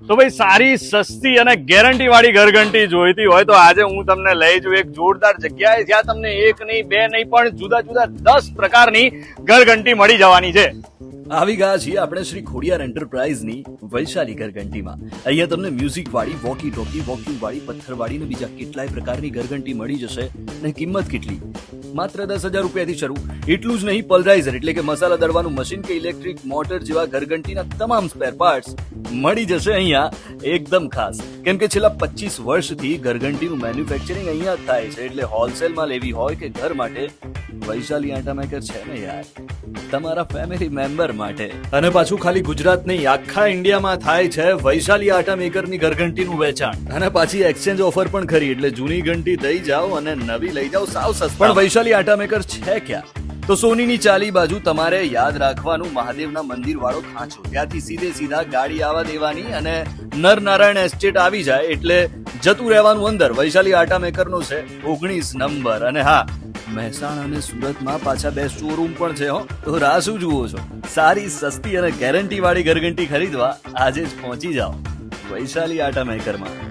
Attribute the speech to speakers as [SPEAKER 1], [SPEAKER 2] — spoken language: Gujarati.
[SPEAKER 1] તો ભાઈ સારી સસ્તી અને ગેરંટી વાળી ઘરઘંટી જોઈતી હોય તો આજે હું તમને લઈ જઉં એક જોરદાર જગ્યાએ જ્યાં તમને એક નહીં બે નહીં પણ જુદા જુદા 10 પ્રકારની ઘરઘંટી મળી જવાની છે.
[SPEAKER 2] આવી ગયા છીએ આપણે શ્રી ખોડિયાર એન્ટરપ્રાઇઝની વૈશાલી ઘરઘંટીમાં. અહીંયા તમને મ્યુઝિક વાળી, વોકી ટોકી, વોક્યુમ વાળી, પથ્થર વાળી ને બીજા કેટલાય પ્રકારની ઘરઘંટી મળી જશે. અને કિંમત કેટલી? માત્ર 10,000 રૂપિયાથી શરૂ. એટલું જ નહીં, પલ્વરાઇઝર એટલે કે મસાલા દળવાનું મશીન કે ઇલેક્ટ્રિક મોટર જેવા ઘરઘંટીના તમામ સ્પેર પાર્ટ્સ મળી જશે અહીંયા એકદમ ખાસ. કેમ કે છેલ્લા 25 વર્ષથી ઘરઘંટીનું મેન્યુફેક્ચરિંગ અહીંયા જ થાય છે. એટલે હોલસેલમાં લેવી હોય કે ઘર માટે, વૈશાલી આટા મેકર છે ને યાર, તમારા ફેમિલી મેમ્બર માટે.
[SPEAKER 1] અને પાછું ખાલી ગુજરાત નહીં, આખા ઇન્ડિયામાં થાય છે વૈશાલી આટા મેકરની ઘરઘંટીનું વેચાણ.
[SPEAKER 2] અને પાછી એક્સચેન્જ ઓફર પણ ખરી. એટલે જૂની ઘંટી દઈ જાઓ અને નવી લઈ જાઓ સાવ સસ્તા. પણ વૈશાલી આટા મેકર છે ક્યાં? તો સોનીની ચાલી બાજુ તમારે યાદ રાખવાનું મહાદેવના મંદિર વાળો ખાંચો. ત્યાંથી સીધા ગાડી આવવા દેવાની અને નરનારાયણ એસ્ટેટ આવી જાય એટલે જતું રહેવાનું અંદર. વૈશાલી આટા મેકરનો છે 19 નંબર. અને હા, મહેસાણા અને સુરતમાં પાછા 2 શોરૂમ પણ છે હો. તો રાહ શું જુઓ છો? સારી સસ્તી અને ગેરંટી વાળી ઘરઘંટી ખરીદવા આજે જ પહોંચી જાઓ વૈશાલી આટા મેકરમાં.